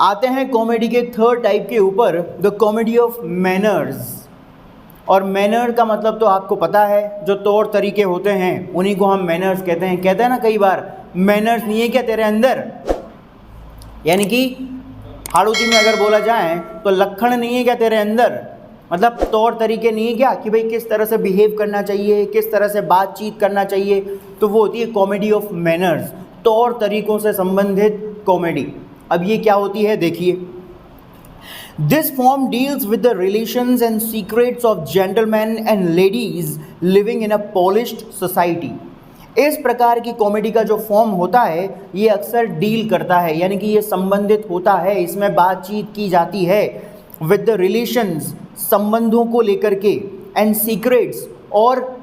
आते हैं कॉमेडी के थर्ड टाइप के ऊपर, द कॉमेडी ऑफ मैनर्स। और मैनर का मतलब तो आपको पता है, जो तौर तरीके होते हैं उन्हीं को हम मैनर्स कहते हैं। कहते हैं ना कई बार, मैनर्स नहीं है क्या तेरे अंदर, यानी कि हाड़ौती में अगर बोला जाए तो लक्षण नहीं है क्या तेरे अंदर, मतलब तौर तरीके नहीं है क्या कि भाई किस तरह से बिहेव करना चाहिए, किस तरह से बातचीत करना चाहिए, तो वो होती है कॉमेडी ऑफ मैनर्स, तौर तरीकों से संबंधित कॉमेडी। अब ये क्या होती है देखिए, this form deals with the relations and secrets of gentleman and ladies living in a polished society. इस प्रकार की कॉमेडी का जो फॉर्म होता है ये अक्सर डील करता है, यानी कि ये संबंधित होता है, इसमें बातचीत की जाती है विद द रिलेशंस, संबंधों को लेकर के, एंड सीक्रेट्स, और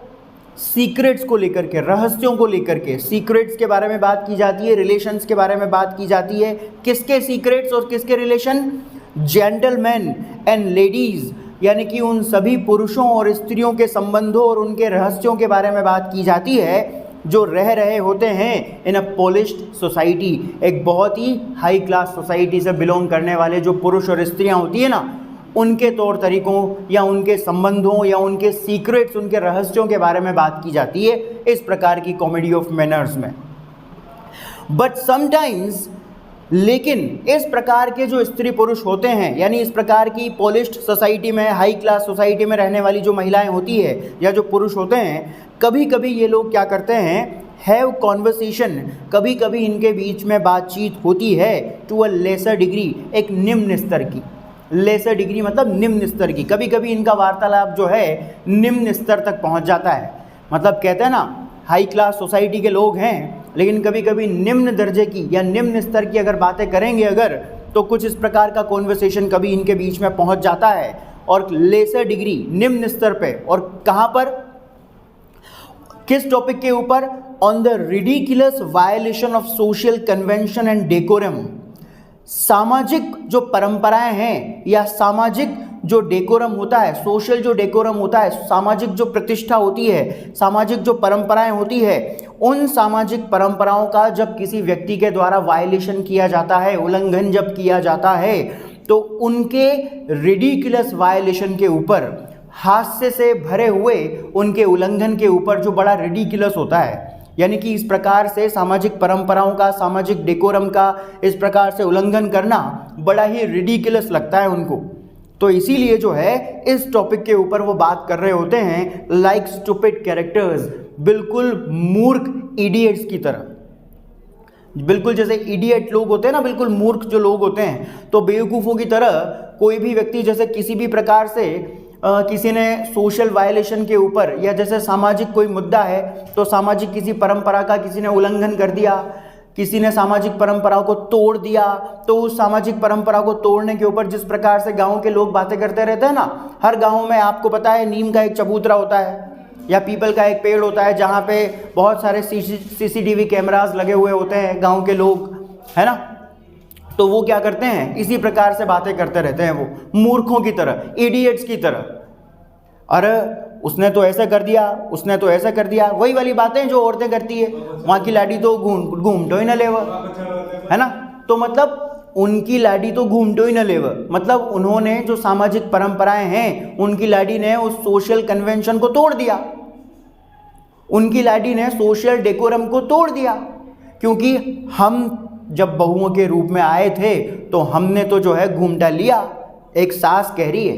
सीक्रेट्स को लेकर के, रहस्यों को लेकर के। सीक्रेट्स के बारे में बात की जाती है, रिलेशंस के बारे में बात की जाती है। किसके सीक्रेट्स और किसके रिलेशन? जेंटलमैन एंड लेडीज़, यानी कि उन सभी पुरुषों और स्त्रियों के संबंधों और उनके रहस्यों के बारे में बात की जाती है जो रह रहे होते हैं इन अ पॉलिश्ड सोसाइटी, एक बहुत ही हाई क्लास सोसाइटी से बिलोंग करने वाले जो पुरुष और स्त्रियां होती है ना, उनके तौर तरीकों या उनके संबंधों या उनके सीक्रेट्स, उनके रहस्यों के बारे में बात की जाती है इस प्रकार की कॉमेडी ऑफ मैनर्स में। बट समटाइम्स, लेकिन इस प्रकार के जो स्त्री पुरुष होते हैं, यानी इस प्रकार की पॉलिश्ड सोसाइटी में, हाई क्लास सोसाइटी में रहने वाली जो महिलाएं होती है या जो पुरुष होते हैं, कभी कभी ये लोग क्या करते हैं, हैव कॉन्वर्सेशन, कभी कभी इनके बीच में बातचीत होती है टू अ लेसर डिग्री, एक निम्न स्तर की। लेसर डिग्री मतलब निम्न स्तर की, कभी कभी इनका वार्तालाप जो है निम्न स्तर तक पहुंच जाता है। मतलब कहते हैं ना, हाई क्लास सोसाइटी के लोग हैं लेकिन कभी कभी निम्न दर्जे की या निम्न स्तर की अगर बातें करेंगे अगर, तो कुछ इस प्रकार का कॉन्वर्सेशन कभी इनके बीच में पहुंच जाता है। और लेसर डिग्री, निम्न स्तर पे, और कहाँ पर, किस टॉपिक के ऊपर? On the ridiculous violation of social convention and decorum. सामाजिक जो परंपराएं हैं या सामाजिक जो डेकोरम होता है, सोशल जो डेकोरम होता है, सामाजिक जो प्रतिष्ठा होती है, सामाजिक जो परंपराएं होती है, उन सामाजिक परंपराओं का जब किसी व्यक्ति के द्वारा वायलेशन किया जाता है, उल्लंघन जब किया जाता है, तो उनके रिडिकुलस वायलेशन के ऊपर, हास्य से भरे हुए उनके उल्लंघन के ऊपर जो बड़ा रिडिकुलस होता है, यानी कि इस प्रकार से सामाजिक परंपराओं का, सामाजिक डेकोरम का इस प्रकार से उल्लंघन करना बड़ा ही रिडिकुलस लगता है उनको। तो इसीलिए जो है इस टॉपिक के ऊपर वो बात कर रहे होते हैं, लाइक स्टूपिड कैरेक्टर्स, बिल्कुल मूर्ख इडियट्स की तरह। बिल्कुल जैसे इडियट लोग होते हैं ना, बिल्कुल मूर्ख जो लोग होते हैं, तो बेवकूफ़ों की तरह कोई भी व्यक्ति जैसे किसी भी प्रकार से किसी ने सोशल वायलेशन के ऊपर, या जैसे सामाजिक कोई मुद्दा है तो सामाजिक किसी परंपरा का किसी ने उल्लंघन कर दिया, किसी ने सामाजिक परंपराओं को तोड़ दिया, तो उस सामाजिक परंपरा को तोड़ने के ऊपर जिस प्रकार से गांव के लोग बातें करते रहते हैं ना, हर गांव में आपको पता है नीम का एक चबूतरा होता है या पीपल का एक पेड़ होता है जहाँ पे बहुत सारे सीसीटीवी कैमरास लगे हुए होते हैं गाँव के लोग, है ना। तो वो क्या करते हैं, इसी प्रकार से बातें करते रहते हैं, वो मूर्खों की तरह, इडियट्स की तरह। अरे उसने तो ऐसा कर दिया, उसने तो ऐसा कर दिया, वही वाली बातें जो औरतें करती है, वहाँ की लाडी तो घूमटो ही न लेवा, है ना। तो मतलब उनकी लाडी तो घूमटो ही न लेवा, मतलब उन्होंने जो सामाजिक परंपराएं हैं, उनकी लाडी ने उस सोशल कन्वेंशन को तोड़ दिया, उनकी लाडी ने सोशल डेकोरम को तोड़ दिया। क्योंकि हम जब बहुओं के रूप में आए थे तो हमने तो जो है घूमटा लिया। एक सास कह रही है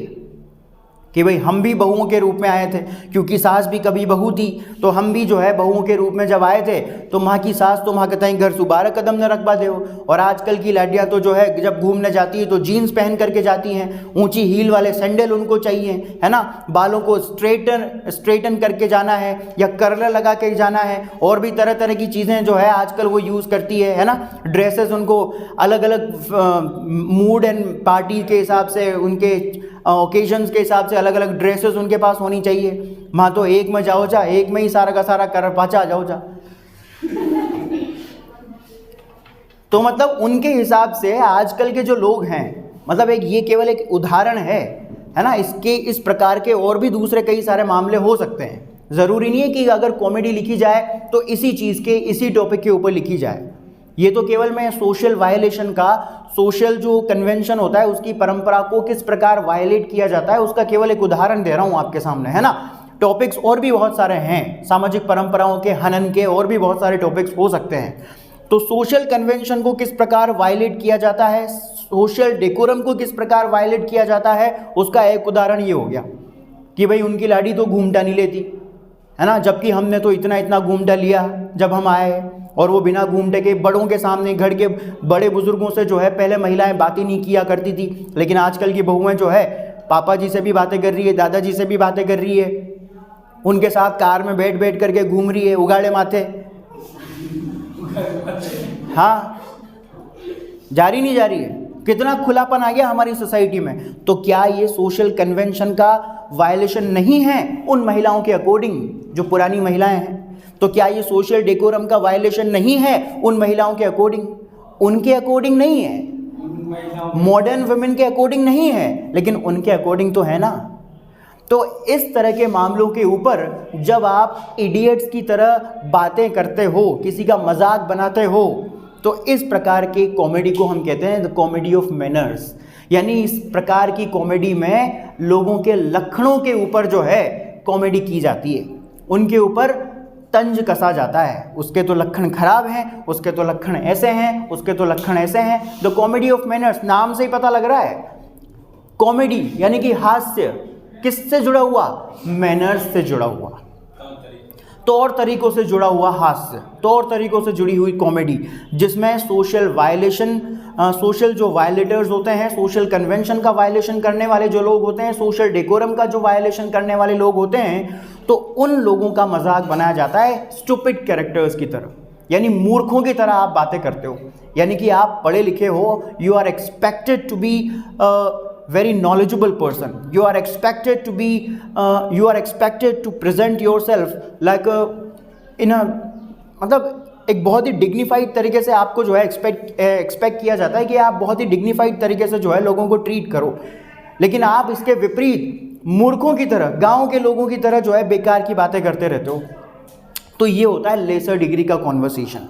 कि भाई हम भी बहुओं के रूप में आए थे, क्योंकि सास भी कभी बहू थी, तो हम भी जो है बहुओं के रूप में जब आए थे तो माँ की सास तो माँ कहता है घर से 12 कदम न रखवा दे। और आजकल की लाडियाँ तो जो है जब घूमने जाती है तो जीन्स पहन करके जाती हैं, ऊंची हील वाले सैंडल उनको चाहिए, है ना, बालों को स्ट्रेटन करके जाना है या कर्लर लगा के जाना है, और भी तरह तरह की चीज़ें जो है आजकल वो यूज़ करती है ना। ड्रेसेस उनको अलग अलग मूड एंड पार्टी के हिसाब से, उनके ओकेजन्स के हिसाब से अलग अलग ड्रेसेस उनके पास होनी चाहिए। माँ तो एक में जाओ जा, एक में ही सारा का सारा कर पाचा जाओ जा। तो मतलब उनके हिसाब से आजकल के जो लोग हैं, मतलब एक ये केवल एक उदाहरण है ना, इसके इस प्रकार के और भी दूसरे कई सारे मामले हो सकते हैं। ज़रूरी नहीं है कि अगर कॉमेडी लिखी जाए तो इसी चीज़ के, इसी टॉपिक के ऊपर लिखी जाए। ये तो केवल मैं सोशल वायलेशन का, सोशल जो कन्वेंशन होता है उसकी परंपरा को किस प्रकार वायलेट किया जाता है उसका केवल एक उदाहरण दे रहा हूं आपके सामने, है ना। टॉपिक्स और भी बहुत सारे हैं, सामाजिक परंपराओं के हनन के और भी बहुत सारे टॉपिक्स हो सकते हैं। तो सोशल कन्वेंशन को किस प्रकार वायलेट किया जाता है, सोशल डेकोरम को किस प्रकार वायलेट किया जाता है, उसका एक उदाहरण ये हो गया कि भाई उनकी लाड़ी तो घूमटा नहीं लेती, है ना, जबकि हमने तो इतना इतना घूमटा लिया जब हम आए, और वो बिना घूमटे के बड़ों के सामने, घर के बड़े बुजुर्गों से जो है पहले महिलाएं बातें नहीं किया करती थी, लेकिन आजकल की बहुएं जो है पापा जी से भी बातें कर रही है, दादाजी से भी बातें कर रही है, उनके साथ कार में बैठ बैठ करके घूम रही है उगाड़े माथे। हाँ, जारी नहीं जा रही है, कितना खुलापन आ गया हमारी सोसाइटी में। तो क्या ये सोशल कन्वेंशन का वायलेशन नहीं है उन महिलाओं के अकॉर्डिंग जो पुरानी महिलाएं हैं? तो क्या ये सोशल डेकोरम का वायलेशन नहीं है उन महिलाओं के अकॉर्डिंग? उनके अकॉर्डिंग नहीं है, मॉडर्न वुमेन के अकॉर्डिंग नहीं है, लेकिन उनके अकॉर्डिंग तो है ना। तो इस तरह के मामलों के ऊपर जब आप इडियट्स की तरह बातें करते हो, किसी का मजाक बनाते हो, तो इस प्रकार के कॉमेडी को हम कहते हैं द कॉमेडी ऑफ मैनर्स। यानी इस प्रकार की कॉमेडी में लोगों के लक्षणों के ऊपर जो है कॉमेडी की जाती है, उनके ऊपर तंज कसा जाता है, उसके तो लक्षण खराब हैं, उसके तो लक्षण ऐसे हैं, उसके तो लक्षण ऐसे हैं। द कॉमेडी ऑफ मैनर्स, नाम से ही पता लग रहा है, कॉमेडी यानी कि हास्य किससे जुड़ा हुआ? मैनर्स से जुड़ा हुआ, तौर तरीकों से जुड़ा हुआ हास्य, तौर तरीकों से जुड़ी हुई कॉमेडी, जिसमें सोशल वायलेशन, सोशल जो वायलेटर्स होते हैं, सोशल कन्वेंशन का वायलेशन करने वाले जो लोग होते हैं, सोशल डेकोरम का जो वायलेशन करने वाले लोग होते हैं, तो उन लोगों का मजाक बनाया जाता है स्टूपिड कैरेक्टर्स की तरह, यानी मूर्खों की तरह आप बातें करते हो। यानी कि आप पढ़े लिखे हो, you are expected to be very knowledgeable person, you are expected to be you are expected to present yourself like in a, मतलब एक बहुत ही डिग्निफाइड तरीके से आपको जो है एक्सपेक्ट किया जाता है कि आप बहुत ही डिग्निफाइड तरीके से जो है लोगों को ट्रीट करो, लेकिन आप इसके विपरीत मूर्खों की तरह, गांव के लोगों की तरह जो है बेकार की बातें करते रहते हो। तो ये होता है लेसर डिग्री का कॉन्वर्सेशन।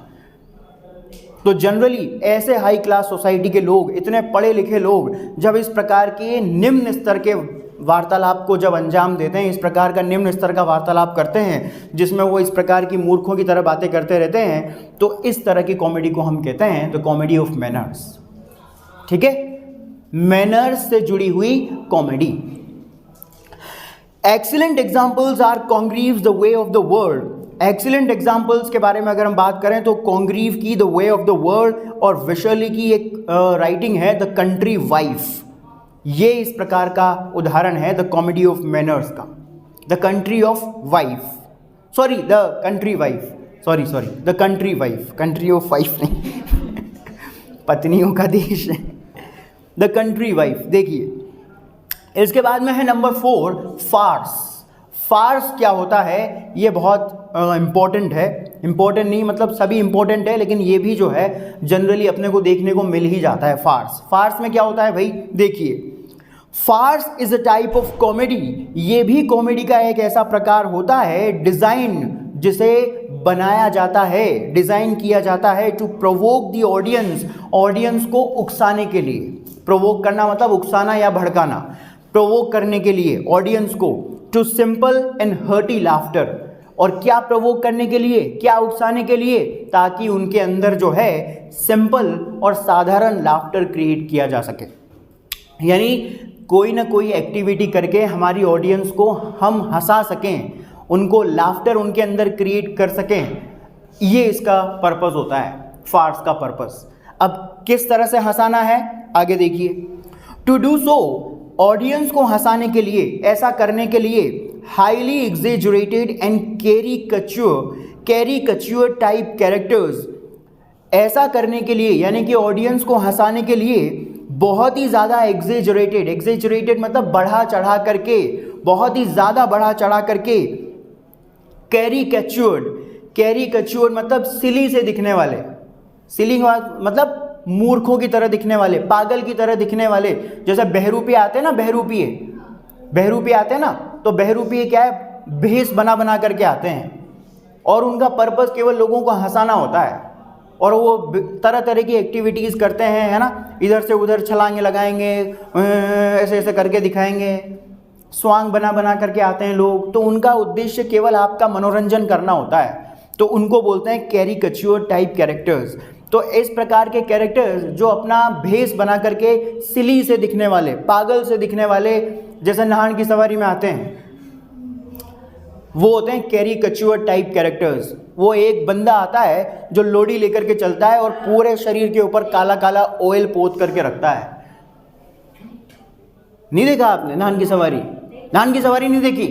तो जनरली ऐसे हाई क्लास सोसाइटी के लोग, इतने पढ़े लिखे लोग, जब इस प्रकार के निम्न स्तर के वार्तालाप को जब अंजाम देते हैं, इस प्रकार का निम्न स्तर का वार्तालाप करते हैं जिसमें वो इस प्रकार की मूर्खों की तरह बातें करते रहते हैं, तो इस तरह की कॉमेडी को हम कहते हैं द कॉमेडी ऑफ मैनर्स। ठीक है, मैनर्स से जुड़ी हुई comedy. Excellent examples are Congreve's the way of the world. Excellent examples के बारे में अगर हम बात करें तो कॉन्ग्रीव की the way of the world और विशर्ली की एक राइटिंग है द कंट्री वाइफ। ये इस प्रकार का उदाहरण है द कॉमेडी ऑफ मैनर्स का। The country of wife, sorry the country wife, sorry the country wife, country of wife नहीं पत्नियों का देश है, द कंट्री वाइफ। देखिए इसके बाद में है नंबर 4 फार्स। फार्स क्या होता है, ये बहुत इम्पॉर्टेंट है, इम्पॉर्टेंट नहीं मतलब सभी इम्पॉर्टेंट है, लेकिन ये भी जो है जनरली अपने को देखने को मिल ही जाता है। फार्स, फार्स में क्या होता है भाई, देखिए farce is a type of comedy. ये भी कॉमेडी का एक ऐसा प्रकार होता है डिजाइन, जिसे बनाया जाता है, डिजाइन किया जाता है to provoke the audience, audience को उकसाने के लिए। प्रोवोक करना मतलब उकसाना या भड़काना, प्रोवोक करने के लिए ऑडियंस को, to simple and hearty laughter. और क्या प्रोवोक करने के लिए, क्या उकसाने के लिए, ताकि उनके अंदर जो है सिंपल और साधारण लाफ्टर क्रिएट किया जा सके। यानी कोई ना कोई एक्टिविटी करके हमारी ऑडियंस को हम हंसा सकें, उनको लाफ्टर उनके अंदर क्रिएट कर सकें, ये इसका पर्पस होता है, फार्स का पर्पस। अब किस तरह से हंसाना है आगे देखिए। टू डू सो, ऑडियंस को हंसाने के लिए, ऐसा करने के लिए हाईली एग्जेजुरेटेड एंड कैरिकचुअर टाइप कैरेक्टर्स, ऐसा करने के लिए यानी कि ऑडियंस को हंसाने के लिए बहुत ही ज़्यादा एग्जेजुरेटेड, एग्जेजुरेटेड मतलब बढ़ा चढ़ा करके, बहुत ही ज़्यादा बढ़ा चढ़ा करके, कैरिकचुअर मतलब सिली से दिखने वाले, सिली मतलब मूर्खों की तरह दिखने वाले, पागल की तरह दिखने वाले। जैसे बहरूपी आते हैं ना, बहरूपी आते हैं ना, तो बहरूपी क्या है, भेष बना बना करके आते हैं और उनका पर्पस केवल लोगों को हंसाना होता है। और वो तरह तरह की एक्टिविटीज़ करते हैं, है ना, इधर से उधर छलांगे लगाएंगे, ऐसे ऐसे करके दिखाएंगे, स्वांग बना बना करके आते हैं लोग, तो उनका उद्देश्य केवल आपका मनोरंजन करना होता है, तो उनको बोलते हैं कैरिकेचर टाइप कैरेक्टर्स। तो इस प्रकार के कैरेक्टर्स जो अपना भेष बना करके सिली से दिखने वाले, पागल से दिखने वाले, जैसे नहान की सवारी में आते हैं, वो होते हैं कैरिकेचर टाइप कैरेक्टर्स। वो एक बंदा आता है जो लोडी लेकर के चलता है और पूरे शरीर के ऊपर काला काला ऑयल पोत करके रखता है। नहीं देखा आपने नहान की सवारी? नहान की सवारी नहीं देखी?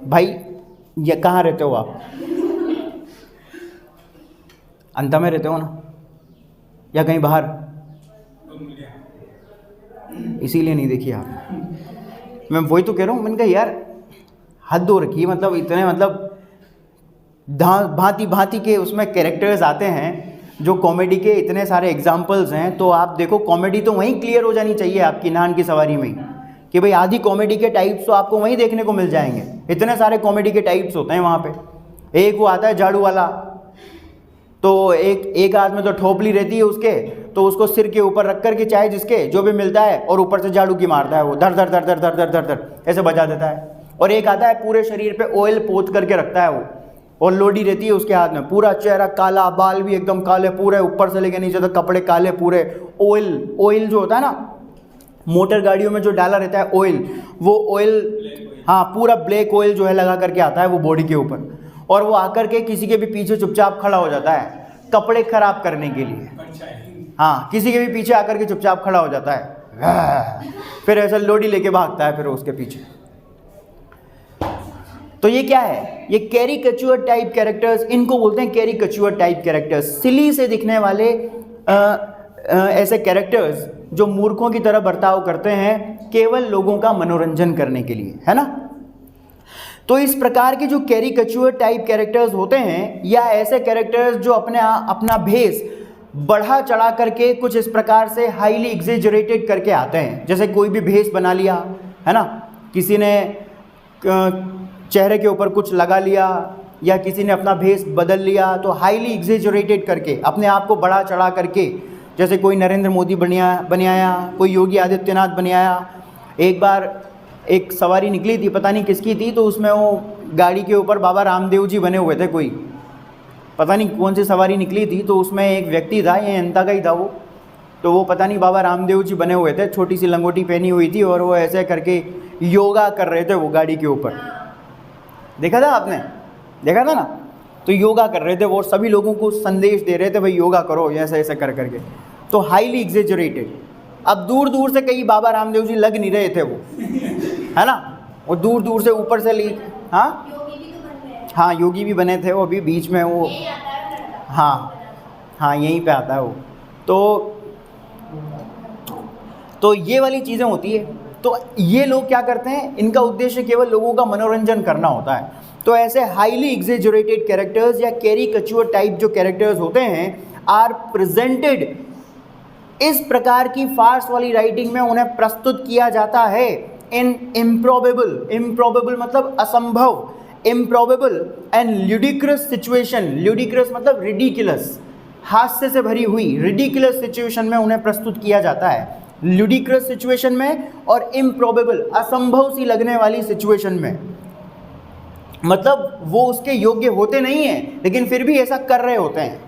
भाई ये कहाँ रहते हो आप? अंता में रहते हो ना, या कहीं बाहर? इसीलिए नहीं देखी आप। मैं वही तो कह रहा हूँ, मैंने कहा यार हद हो रखी है, मतलब इतने मतलब भांति भांति के उसमें कैरेक्टर्स आते हैं जो कॉमेडी के इतने सारे एग्जाम्पल्स हैं। तो आप देखो कॉमेडी तो वहीं क्लियर हो जानी चाहिए आपकी नहान की सवारी में, कि भाई आधी कॉमेडी के टाइप्स तो आपको वहीं देखने को मिल जाएंगे। इतने सारे कॉमेडी के टाइप्स होते हैं वहाँ पे। एक वो आता है झाड़ू वाला, तो एक हाथ में तो ठोपली रहती है उसके, तो उसको सिर के ऊपर रख कर के चाहे जिसके जो भी मिलता है और ऊपर से झाड़ू की मारता है, वो धर धर धर धर धर धर धर धर ऐसे बजा देता है। और एक आता है पूरे शरीर पे ऑयल पोत करके रखता है वो, और लोडी रहती है उसके हाथ में, पूरा चेहरा काला, बाल भी एकदम काले पूरे, ऊपर से लेके नीचे तक कपड़े काले पूरे। ऑयल जो होता है ना मोटर गाड़ियों में जो डाला रहता है ऑयल, वो ऑयल, हाँ पूरा ब्लैक ऑयल जो है लगा करके आता है वो बॉडी के ऊपर, और वो आकर के किसी के भी पीछे चुपचाप खड़ा हो जाता है कपड़े खराब करने के लिए। हाँ, किसी के भी पीछे आकर के चुपचाप खड़ा हो जाता है, फिर ऐसा लोडी लेके भागता है फिर उसके पीछे। तो ये क्या है? ये कैरिकेचर टाइप कैरेक्टर्स, इनको बोलते हैं कैरिकेचर टाइप कैरेक्टर्स। सिली से दिखने वाले ऐसे कैरेक्टर्स जो मूर्खों की तरह बर्ताव करते हैं केवल लोगों का मनोरंजन करने के लिए, है ना। तो इस प्रकार के जो कैरिकेचर टाइप कैरेक्टर्स होते हैं, या ऐसे कैरेक्टर्स जो अपना भेष बढ़ा चढ़ा करके कुछ इस प्रकार से हाईली एग्जेजरेटेड करके आते हैं, जैसे कोई भी भेष बना लिया, है ना, किसी ने चेहरे के ऊपर कुछ लगा लिया या किसी ने अपना भेष बदल लिया, तो हाईली एग्जेजरेटेड करके अपने आप को बढ़ा चढ़ा करके, जैसे कोई नरेंद्र मोदी बनाया, कोई योगी आदित्यनाथ बनाया। एक बार एक सवारी निकली थी, पता नहीं किसकी थी, तो उसमें वो गाड़ी के ऊपर बाबा रामदेव जी बने हुए थे, कोई पता नहीं कौन सी सवारी निकली थी, तो उसमें एक व्यक्ति था, ये जनता का ही था वो, तो वो पता नहीं बाबा रामदेव जी बने हुए थे, छोटी सी लंगोटी पहनी हुई थी और वो ऐसे करके योगा कर रहे थे वो गाड़ी के ऊपर। देखा था आपने? देखा था ना? तो योगा कर रहे थे वो, सभी लोगों को संदेश दे रहे थे भाई योगा करो, ऐसे ऐसे कर करके, तो हाईली एग्जेजरेटेड। अब दूर दूर से कहीं बाबा रामदेव जी लग नहीं रहे थे वो, है ना, वो दूर दूर से ऊपर से ली, हाँ हाँ योगी भी बने थे वो, अभी बीच में वो, हाँ हाँ यहीं पे आता है वो। तो ये वाली चीज़ें होती है। तो ये लोग क्या करते हैं, इनका उद्देश्य केवल लोगों का मनोरंजन करना होता है। तो ऐसे हाईली एग्जेजरेटेड कैरेक्टर्स या कैरिकेचर टाइप जो कैरेक्टर्स होते हैं आर प्रेजेंटेड, इस प्रकार की फार्स वाली राइटिंग में उन्हें प्रस्तुत किया जाता है इन इम्प्रॉबेबल मतलब असंभव, improbable and ludicrous situation. Ludicrous मतलब रिडिकुलस, हास्य से भरी हुई रिडिकुलस सिचुएशन में उन्हें प्रस्तुत किया जाता है, ल्यूडिक्रस सिचुएशन में और इम्प्रॉबेबल असंभव सी लगने वाली सिचुएशन में। मतलब वो उसके योग्य होते नहीं हैं लेकिन फिर भी ऐसा कर रहे होते हैं।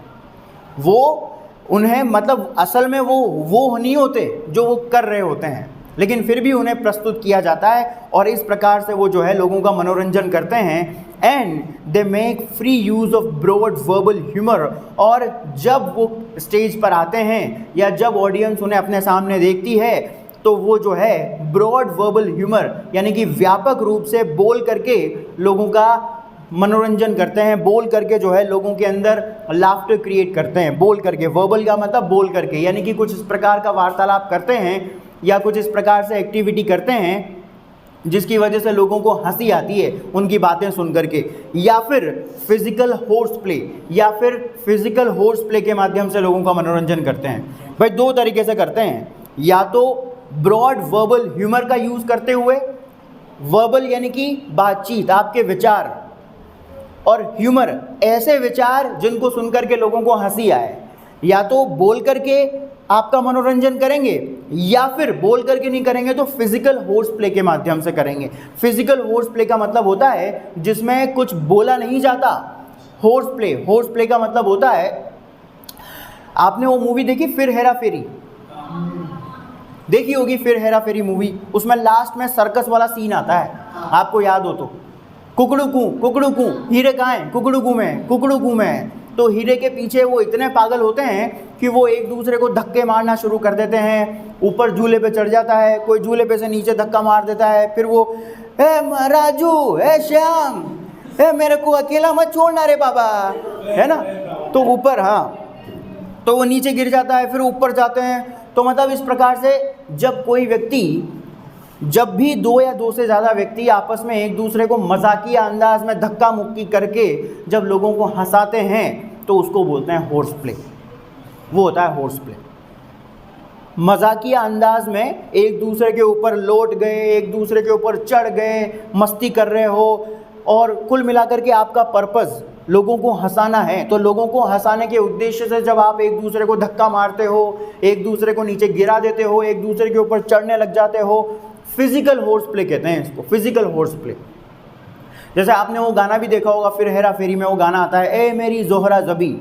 वो उन्हें मतलब असल में वो नहीं होते जो वो कर रहे होते हैं, लेकिन फिर भी उन्हें प्रस्तुत किया जाता है और इस प्रकार से वो जो है लोगों का मनोरंजन करते हैं। And they make free use of broad verbal humour. और जब वो स्टेज पर आते हैं या जब ऑडियंस उन्हें अपने सामने देखती है तो वो जो है ब्रॉड वर्बल ह्यूमर यानी कि व्यापक रूप से बोल करके लोगों का मनोरंजन करते हैं, बोल करके जो है लोगों के अंदर लाफ्टर क्रिएट करते हैं। बोल करके, वर्बल का मतलब बोल करके, यानी कि कुछ इस प्रकार का वार्तालाप करते हैं या कुछ इस प्रकार से एक्टिविटी करते हैं जिसकी वजह से लोगों को हंसी आती है उनकी बातें सुन करके, या फिर फिजिकल हॉर्स प्ले के माध्यम से लोगों का मनोरंजन करते हैं। भाई दो तरीके से करते हैं, या तो ब्रॉड वर्बल ह्यूमर का यूज़ करते हुए, वर्बल यानी कि बातचीत, आपके विचार, और ह्यूमर ऐसे विचार जिनको सुनकर के लोगों को हंसी आए। या तो बोल करके आपका मनोरंजन करेंगे या फिर बोल करके नहीं करेंगे तो फिजिकल हॉर्स प्ले के माध्यम से करेंगे। फिजिकल हॉर्स प्ले का मतलब होता है जिसमें कुछ बोला नहीं जाता। हॉर्स प्ले का मतलब होता है, आपने वो मूवी देखी फिर हेरा फेरी, देखी होगी फिर हेरा फेरी मूवी, उसमें लास्ट में सर्कस वाला सीन आता है, आपको याद हो तो, कुकड़ू कू हीरे कहाँ हैं, कुकड़ू में। तो हीरे के पीछे वो इतने पागल होते हैं कि वो एक दूसरे को धक्के मारना शुरू कर देते हैं। ऊपर झूले पे चढ़ जाता है, कोई झूले पे से नीचे धक्का मार देता है, फिर वो राजू श्याम मेरे को अकेला मत छोड़ना रे बाबा, है ना। तो ऊपर, हाँ, तो वो नीचे गिर जाता है, फिर ऊपर जाते हैं। तो मतलब इस प्रकार से जब भी दो या दो से ज़्यादा व्यक्ति आपस में एक दूसरे को मजाकिया अंदाज में धक्का मुक्की करके जब लोगों को हंसाते हैं तो उसको बोलते हैं हॉर्स प्ले। वो होता है हॉर्स प्ले। मजाकिया अंदाज में एक दूसरे के ऊपर लौट गए, एक दूसरे के ऊपर चढ़ गए, मस्ती कर रहे हो, और कुल मिलाकर के आपका पर्पज़ लोगों को हंसाना है। तो लोगों को हंसाने के उद्देश्य से जब आप एक दूसरे को धक्का मारते हो, एक दूसरे को नीचे गिरा देते हो, एक दूसरे के ऊपर चढ़ने लग जाते हो, फिजिकल हॉर्स प्ले कहते हैं इसको, फिजिकल हॉर्स प्ले। जैसे आपने वो गाना भी देखा होगा फिर हेरा फेरी में, वो गाना आता है ए मेरी जोहरा जबी,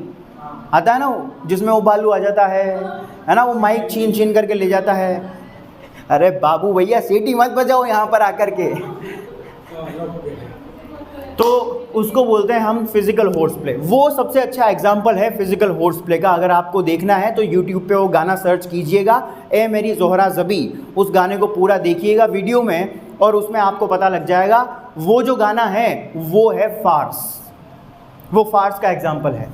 आता है ना वो, जिसमें वो बालू आ जाता है ना, वो माइक छीन करके ले जाता है। अरे बाबू भैया सीटी मत बजाओ यहाँ पर आकर के। तो उसको बोलते हैं हम फिजिकल हॉर्स प्ले। वो सबसे अच्छा एग्जाम्पल है फिजिकल हॉर्स प्ले का। अगर आपको देखना है तो यूट्यूब पे वो गाना सर्च कीजिएगा, ए मेरी जोहरा जबी, उस गाने को पूरा देखिएगा वीडियो में, और उसमें आपको पता लग जाएगा वो जो गाना है वो है फार्स, वो फार्स का एग्जाम्पल है।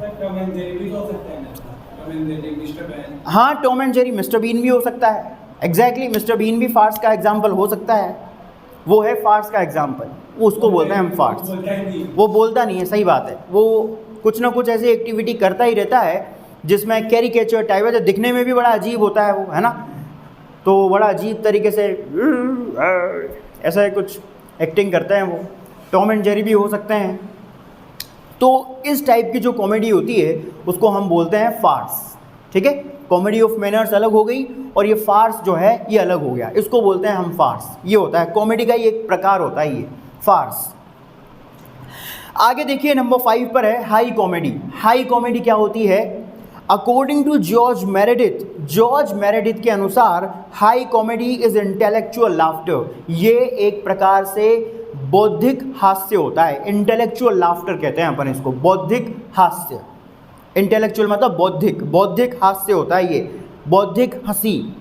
हाँ, Tom and Jerry, mister Bean भी हो सकता है, एग्जैक्टली मिस्टर बीन भी फार्स का एग्जाम्पल हो सकता है। वो है फार्स का एग्जाम्पल, उसको बोलते हैं हम फार्स। वो बोलता नहीं है, सही बात है, वो कुछ ना कुछ ऐसी एक्टिविटी करता ही रहता है जिसमें कैरिकेचर टाइप है, जो दिखने में भी बड़ा अजीब होता है वो, है ना। तो बड़ा अजीब तरीके से ऐसा कुछ एक्टिंग करते हैं वो। टॉम एंड जेरी भी हो सकते हैं। तो इस टाइप की जो कॉमेडी होती है उसको हम बोलते हैं फार्स, ठीक है। कॉमेडी ऑफ मैनर्स अलग हो गई और ये फार्स जो है ये अलग हो गया, इसको बोलते हैं हम फार्स। ये होता है कॉमेडी का ही एक प्रकार होता है ये फार्स। आगे देखिए नंबर 5 पर है हाई कॉमेडी। हाई कॉमेडी क्या होती है? अकॉर्डिंग टू जॉर्ज मेरेडिथ के अनुसार high comedy is intellectual laughter. ये एक प्रकार से बौद्धिक हास्य होता है। इंटेलेक्चुअल लाफ्टर कहते हैं अपन इसको, बौद्धिक हास्य। इंटेलेक्चुअल मतलब बौद्धिक हास्य होता है ये, बौद्धिक हंसी।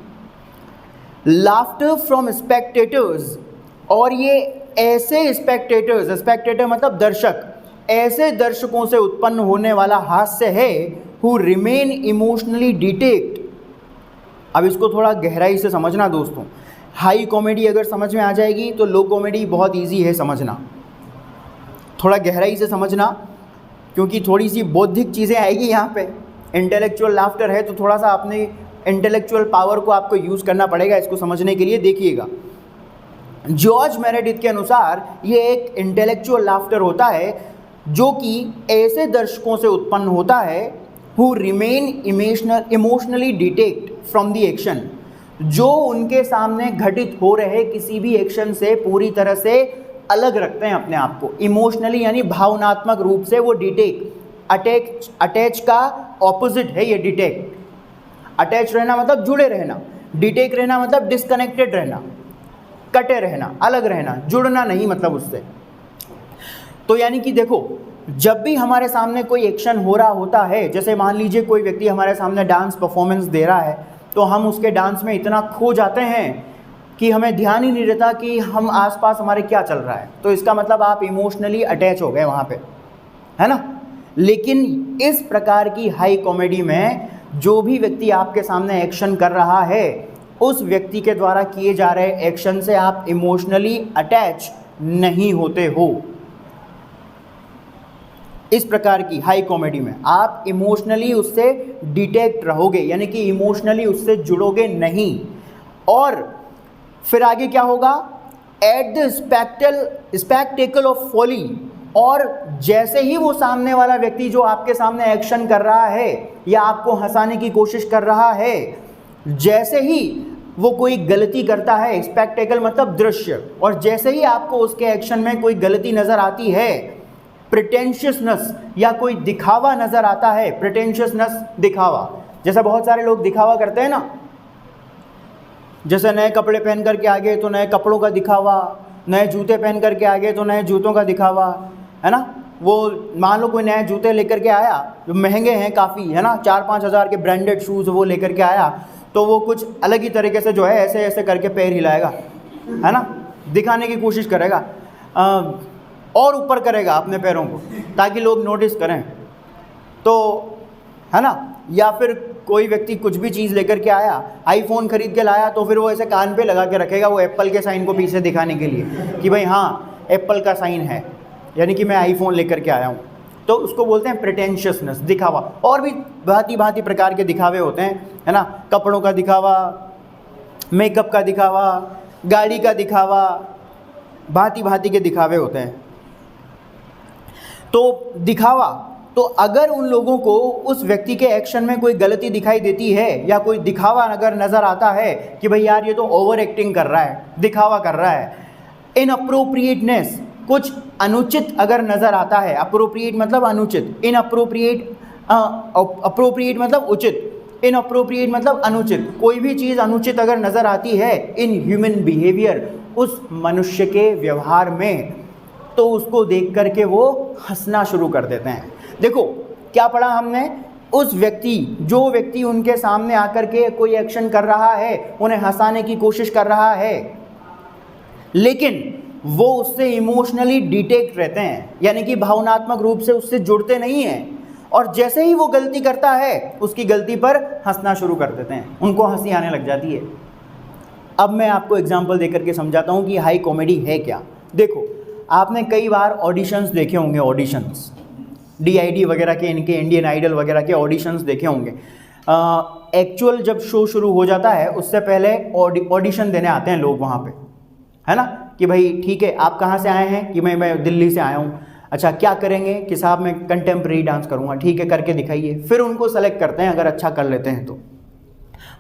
लाफ्टर फ्रॉम स्पेक्टेटर्स, और ये ऐसे स्पेक्टेटर मतलब दर्शक, ऐसे दर्शकों से उत्पन्न होने वाला हास्य है हु रिमेन इमोशनली डिटेक्ट। अब इसको थोड़ा गहराई से समझना दोस्तों। हाई कॉमेडी अगर समझ में आ जाएगी तो लो कॉमेडी बहुत इजी है समझना। थोड़ा गहराई से समझना, क्योंकि थोड़ी सी बौद्धिक चीज़ें आएगी यहाँ पे। इंटेलेक्चुअल लाफ्टर है तो थोड़ा सा अपने इंटेलेक्चुअल पावर को आपको यूज़ करना पड़ेगा इसको समझने के लिए। देखिएगा, जॉर्ज मेरेडिथ के अनुसार ये एक इंटेलेक्चुअल लाफ्टर होता है जो कि ऐसे दर्शकों से उत्पन्न होता है who remain emotionally detect from the action, जो उनके सामने घटित हो रहे किसी भी एक्शन से पूरी तरह से अलग रखते हैं अपने आप को। इमोशनली यानी भावनात्मक रूप से वो डिटेक्ट, अटैच का ऑपोजिट है ये डिटेक्ट। अटैच रहना मतलब जुड़े रहना, डिटेक्ट रहना मतलब डिस्कनेक्टेड रहना, कटे रहना, अलग रहना, जुड़ना नहीं मतलब उससे। तो यानी कि देखो, जब भी हमारे सामने कोई एक्शन हो रहा होता है, जैसे मान लीजिए कोई व्यक्ति हमारे सामने डांस परफॉर्मेंस दे रहा है, तो हम उसके डांस में इतना खो जाते हैं कि हमें ध्यान ही नहीं रहता कि हम आसपास हमारे क्या चल रहा है। तो इसका मतलब आप इमोशनली अटैच हो गए वहाँ पे, है ना। लेकिन इस प्रकार की हाई कॉमेडी में जो भी व्यक्ति आपके सामने एक्शन कर रहा है, उस व्यक्ति के द्वारा किए जा रहे एक्शन से आप इमोशनली अटैच नहीं होते हो। इस प्रकार की हाई कॉमेडी में आप इमोशनली उससे डिटेक्ट रहोगे, यानी कि इमोशनली उससे जुड़ोगे नहीं। और फिर आगे क्या होगा? At the spectacle of folly, और जैसे ही वो सामने वाला व्यक्ति जो आपके सामने एक्शन कर रहा है या आपको हंसाने की कोशिश कर रहा है, जैसे ही वो कोई गलती करता है, स्पेक्टेकल मतलब दृश्य, और जैसे ही आपको उसके एक्शन में कोई गलती नज़र आती है, प्रिटेंशियसनेस या कोई दिखावा नज़र आता है, प्रिटेंशियसनेस दिखावा, जैसा बहुत सारे लोग दिखावा करते हैं ना, जैसे नए कपड़े पहन करके आ गए तो नए कपड़ों का दिखावा, नए जूते पहन करके आ गए तो नए जूतों का दिखावा, है ना। वो मान लो कोई नए जूते लेकर के आया जो महंगे हैं काफ़ी, है ना, 4-5 हज़ार के ब्रांडेड शूज़ वो लेकर के आया, तो वो कुछ अलग ही तरीके से जो है ऐसे ऐसे करके पैर हिलाएगा, है ना, दिखाने की कोशिश करेगा, और ऊपर करेगा अपने पैरों को ताकि लोग नोटिस करें, तो है ना। या फिर कोई व्यक्ति कुछ भी चीज़ लेकर के आया, आईफोन खरीद के लाया, तो फिर वो ऐसे कान पे लगा के रखेगा वो एप्पल के साइन को पीछे दिखाने के लिए कि भाई हाँ एप्पल का साइन है, यानी कि मैं आईफोन लेकर के आया हूँ। तो उसको बोलते हैं प्रिटेंशियसनेस, दिखावा। और भी भांति भांति प्रकार के दिखावे होते हैं, है ना, कपड़ों का दिखावा, मेकअप का दिखावा, गाड़ी का दिखावा, भांति भांति के दिखावे होते हैं। तो दिखावा, तो अगर उन लोगों को उस व्यक्ति के एक्शन में कोई गलती दिखाई देती है या कोई दिखावा अगर नज़र आता है कि भाई यार ये तो ओवर एक्टिंग कर रहा है, दिखावा कर रहा है, इनअप्रोप्रिएटनेस, कुछ अनुचित अगर नज़र आता है, अप्रोप्रिएट मतलब अनुचित, इनअप्रोप्रिएट, अप्रोप्रिएट मतलब उचित, इनअप्रोप्रिएट मतलब अनुचित, कोई भी चीज़ अनुचित अगर नज़र आती है इन ह्यूमन बिहेवियर, उस मनुष्य के व्यवहार में, तो उसको देख करके वो हंसना शुरू कर देते हैं। देखो क्या पढ़ा हमने, उस व्यक्ति, जो व्यक्ति उनके सामने आकर के कोई एक्शन कर रहा है, उन्हें हंसाने की कोशिश कर रहा है, लेकिन वो उससे इमोशनली डिटेक्ट रहते हैं, यानी कि भावनात्मक रूप से उससे जुड़ते नहीं हैं, और जैसे ही वो गलती करता है उसकी गलती पर हंसना शुरू कर देते हैं, उनको हंसी आने लग जाती है। अब मैं आपको एग्जांपल देकर के समझाता हूँ कि हाई कॉमेडी है क्या। देखो आपने कई बार ऑडिशंस देखे होंगे, ऑडिशंस DID वगैरह के, इनके इंडियन आइडल वगैरह के ऑडिशंस देखे होंगे। एक्चुअल जब शो शुरू हो जाता है उससे पहले ऑडिशन देने आते हैं लोग वहाँ पे, है ना, कि भाई ठीक है आप कहाँ से आए हैं, कि मैं दिल्ली से आया हूँ। अच्छा क्या करेंगे, कि साहब मैं कंटेम्प्रेरी डांस करूँगा, ठीक है करके दिखाइए। फिर उनको सेलेक्ट करते हैं, अगर अच्छा कर लेते हैं तो।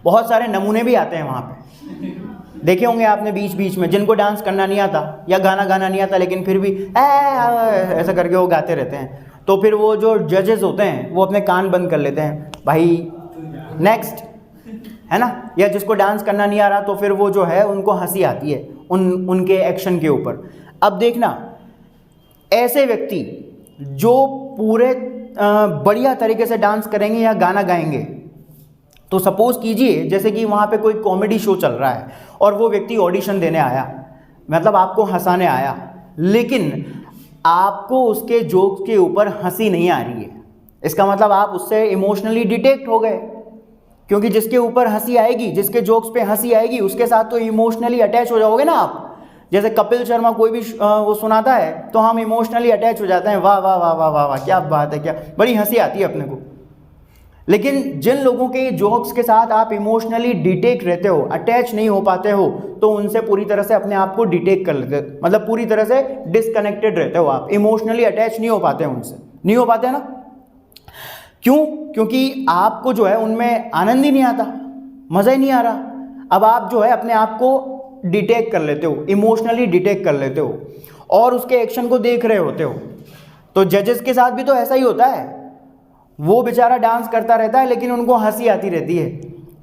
बहुत सारे नमूने भी आते हैं वहाँ पे, देखे होंगे आपने बीच बीच में, जिनको डांस करना नहीं आता या गाना नहीं आता, लेकिन फिर भी ऐसा करके वो गाते रहते हैं। तो फिर वो जो जजेस होते हैं वो अपने कान बंद कर लेते हैं, भाई नेक्स्ट, है ना। या जिसको डांस करना नहीं आ रहा तो फिर वो जो है उनको हंसी आती है उनके एक्शन के ऊपर। अब देखना, ऐसे व्यक्ति जो पूरे बढ़िया तरीके से डांस करेंगे या गाना गाएंगे, तो सपोज कीजिए जैसे कि वहाँ पे कोई कॉमेडी शो चल रहा है और वो व्यक्ति ऑडिशन देने आया, मतलब आपको हंसाने आया, लेकिन आपको उसके जोक्स के ऊपर हंसी नहीं आ रही है, इसका मतलब आप उससे इमोशनली डिटेक्ट हो गए, क्योंकि जिसके ऊपर हंसी आएगी, जिसके जोक्स पे हंसी आएगी, उसके साथ तो इमोशनली अटैच हो जाओगे ना आप। जैसे कपिल शर्मा कोई भी वो सुनाता है तो हम इमोशनली अटैच हो जाते हैं, वाह वाह वाह वाह वाह वाह क्या बात है, क्या बड़ी हंसी आती है अपने को। लेकिन जिन लोगों के जोक्स के साथ आप इमोशनली डिटेक्ट रहते हो, अटैच नहीं हो पाते हो, तो उनसे पूरी तरह से अपने आप को डिटेक्ट कर लेते हो, मतलब पूरी तरह से डिसकनेक्टेड रहते हो आप, इमोशनली अटैच नहीं हो पाते हैं उनसे, नहीं हो पाते ना। क्यों? क्योंकि आपको जो है उनमें आनंद ही नहीं आता, मज़ा ही नहीं आ रहा। अब आप जो है अपने आप को डिटेक्ट कर लेते हो, इमोशनली डिटेक्ट कर लेते हो और उसके एक्शन को देख रहे होते हो। तो जजेस के साथ भी तो ऐसा ही होता है, वो बेचारा डांस करता रहता है लेकिन उनको हंसी आती रहती है,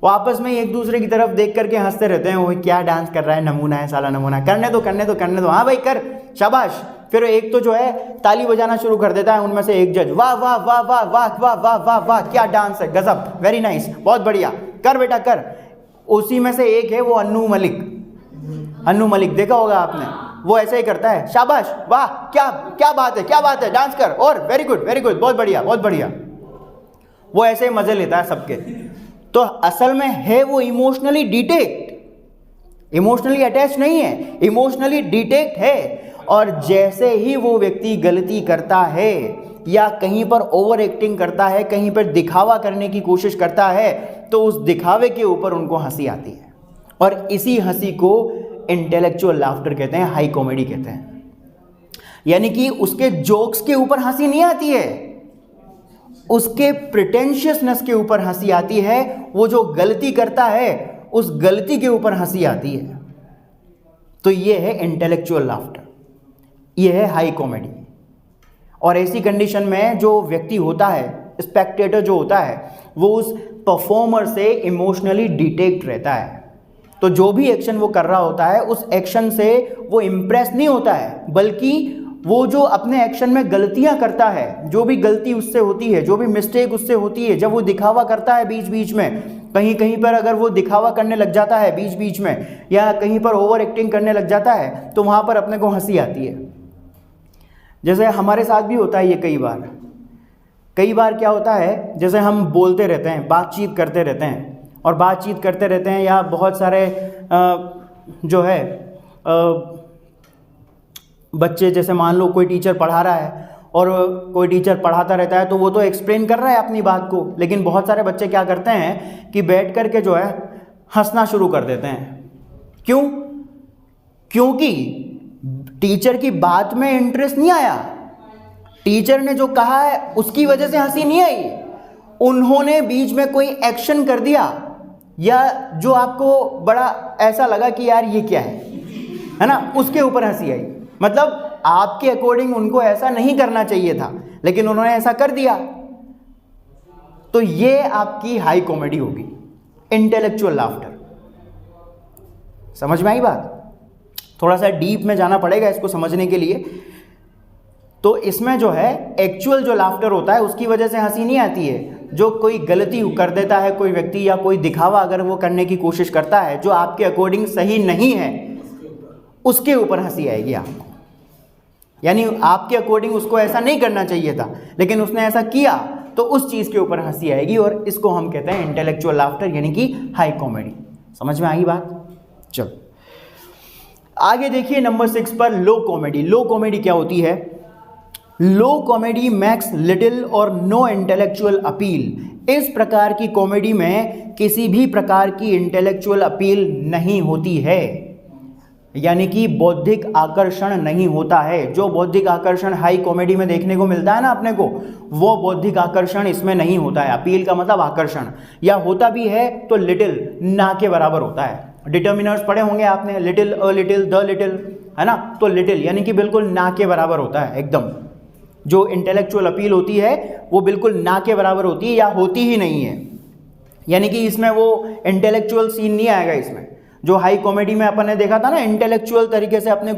वो आपस में एक दूसरे की तरफ देख करके हंसते रहते हैं, वो क्या डांस कर रहा है, नमूना है साला नमूना, करने दो करने दो करने दो, हाँ भाई कर, शाबाश। फिर एक तो जो है ताली बजाना शुरू कर देता है उनमें से एक जज, वाह वाह वाह वाह वाह वाह वाह वाह वाह क्या डांस है, गजब, वेरी नाइस, बहुत बढ़िया, कर बेटा कर। उसी में से एक है वो अन्नू मलिक, देखा होगा आपने, वो ऐसे ही करता है, शाबाश वाह क्या क्या बात है, क्या बात है, डांस कर, और वेरी गुड, बहुत बढ़िया बहुत बढ़िया, वो ऐसे ही मजे लेता है सबके। तो असल में है वो इमोशनली डिटेक्ट, इमोशनली अटैच नहीं है, इमोशनली डिटेक्ट है। और जैसे ही वो व्यक्ति गलती करता है या कहीं पर ओवर एक्टिंग करता है, कहीं पर दिखावा करने की कोशिश करता है, तो उस दिखावे के ऊपर उनको हंसी आती है, और इसी हंसी को इंटेलेक्चुअल लाफ्टर कहते हैं, हाई कॉमेडी कहते हैं। यानी कि उसके जोक्स के ऊपर हंसी नहीं आती है, उसके प्रिटेंशियसनेस के ऊपर हंसी आती है, वो जो गलती करता है उस गलती के ऊपर हंसी आती है। तो ये है इंटेलेक्चुअल लाफ्टर, ये है हाई कॉमेडी। और ऐसी कंडीशन में जो व्यक्ति होता है, स्पेक्टेटर जो होता है, वो उस परफॉर्मर से इमोशनली डिटेक्ट रहता है। तो जो भी एक्शन वो कर रहा होता है उस एक्शन से वो इम्प्रेस नहीं होता है, बल्कि वो जो अपने एक्शन में गलतियां करता है, जो भी गलती उससे होती है, जो भी मिस्टेक उससे होती है, जब वो दिखावा करता है बीच बीच में, कहीं कहीं पर अगर वो दिखावा करने लग जाता है बीच बीच में, या कहीं पर ओवर एक्टिंग करने लग जाता है, तो वहाँ पर अपने को हंसी आती है। जैसे हमारे साथ भी होता है ये कई बार क्या होता है, जैसे हम बोलते रहते हैं, बातचीत करते रहते हैं और बातचीत करते रहते हैं, या बहुत सारे जो है बच्चे, जैसे मान लो कोई टीचर पढ़ा रहा है और कोई टीचर पढ़ाता रहता है, तो वो तो एक्सप्लेन कर रहा है अपनी बात को, लेकिन बहुत सारे बच्चे क्या करते हैं कि बैठ कर के जो है हंसना शुरू कर देते हैं। क्यों? क्योंकि टीचर की बात में इंटरेस्ट नहीं आया, टीचर ने जो कहा है उसकी वजह से हंसी नहीं आई, उन्होंने बीच में कोई एक्शन कर दिया, या जो आपको बड़ा ऐसा लगा कि यार ये क्या है ना, उसके ऊपर हंसी आई। मतलब आपके अकॉर्डिंग उनको ऐसा नहीं करना चाहिए था, लेकिन उन्होंने ऐसा कर दिया। तो ये आपकी हाई कॉमेडी होगी, इंटेलेक्चुअल लाफ्टर। समझ में आई बात? थोड़ा सा डीप में जाना पड़ेगा इसको समझने के लिए। तो इसमें जो है एक्चुअल जो लाफ्टर होता है उसकी वजह से हंसी नहीं आती है। जो कोई गलती कर देता है कोई व्यक्ति, या कोई दिखावा अगर वो करने की कोशिश करता है जो आपके अकॉर्डिंग सही नहीं है, उसके ऊपर हंसी आएगी आपको। यानी आपके अकॉर्डिंग उसको ऐसा नहीं करना चाहिए था, लेकिन उसने ऐसा किया, तो उस चीज़ के ऊपर हंसी आएगी, और इसको हम कहते हैं इंटेलेक्चुअल लाफ्टर, यानी कि हाई कॉमेडी। समझ में आई बात? चलो आगे देखिए नंबर 6 पर लो कॉमेडी। लो कॉमेडी क्या होती है? लो कॉमेडी मैक्स लिटिल और नो इंटेलेक्चुअल अपील। इस प्रकार की कॉमेडी में किसी भी प्रकार की इंटेलेक्चुअल अपील नहीं होती है, यानी कि बौद्धिक आकर्षण नहीं होता है। जो बौद्धिक आकर्षण हाई कॉमेडी में देखने को मिलता है ना अपने को, वो बौद्धिक आकर्षण इसमें नहीं होता है। अपील का मतलब आकर्षण, या होता भी है तो लिटिल, ना के बराबर होता है। डिटर्मिनर्स पढ़े होंगे आपने, little, a little, the little, है ना? तो लिटिल यानी कि बिल्कुल ना के बराबर होता है एकदम। जो इंटेलेक्चुअल अपील होती है वो बिल्कुल ना के बराबर होती है, या होती ही नहीं है। यानी कि इसमें वो इंटेलेक्चुअल सीन नहीं आएगा इसमें। जो हाई कॉमेडी में अपन ने देखा था ना, इंटेलेक्चुअल तरीके से अपने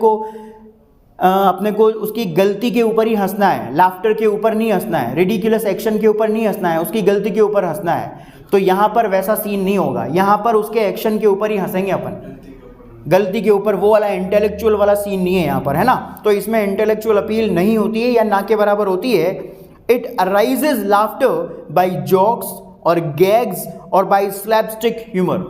को उसकी गलती के ऊपर ही हंसना है, लाफ्टर के ऊपर नहीं हंसना है, रिडिकुलस एक्शन के ऊपर नहीं हंसना है, उसकी गलती के ऊपर हंसना है। तो यहाँ पर वैसा सीन नहीं होगा, यहाँ पर उसके एक्शन के ऊपर ही हंसेंगे अपन, गलती के ऊपर। वो वाला इंटेलेक्चुअल वाला सीन नहीं है यहाँ पर, है ना? तो इसमें इंटेलेक्चुअल अपील नहीं होती है, या ना के बराबर होती है। It arises laughter by jokes और गैग्स और बाय स्लैपस्टिक ह्यूमर।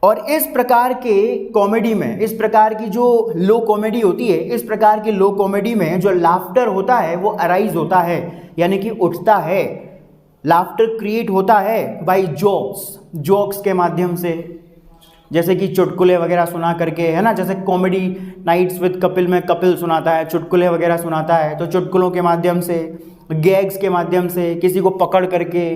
और इस प्रकार के कॉमेडी में, इस प्रकार की जो लो कॉमेडी होती है, इस प्रकार की लो कॉमेडी में जो लाफ्टर होता है वो अराइज होता है, यानी कि उठता है। लाफ्टर क्रिएट होता है बाय जोक्स, जोक्स के माध्यम से, जैसे कि चुटकुले वगैरह सुना करके, है ना? जैसे कॉमेडी नाइट्स विद कपिल में कपिल सुनाता है, चुटकुले वगैरह सुनाता है, तो चुटकुलों के माध्यम से, गैग्स के माध्यम से, किसी को पकड़ करके,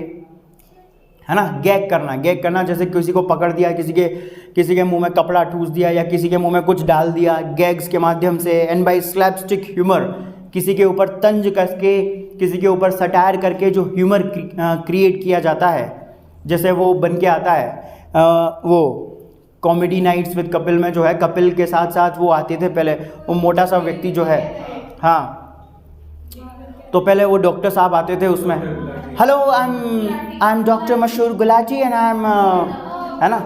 है ना? गैग करना, जैसे किसी को पकड़ दिया, किसी के मुंह में कपड़ा ठूस दिया, या किसी के मुंह में कुछ डाल दिया, गैग्स के माध्यम से। एंड बाय स्लैपस्टिक ह्यूमर, किसी के ऊपर तंज कस के, किसी के ऊपर सटायर करके जो ह्यूमर क्रिएट किया जाता है। जैसे वो बन के आता है वो कॉमेडी नाइट्स विद कपिल में, जो है कपिल के साथ साथ वो आते थे पहले, वो मोटा सा व्यक्ति जो है, हाँ, तो पहले वो डॉक्टर साहब आते थे उसमें, हेलो आई एम डॉक्टर मशहूर गुलाटी एंड आई एम, है ना?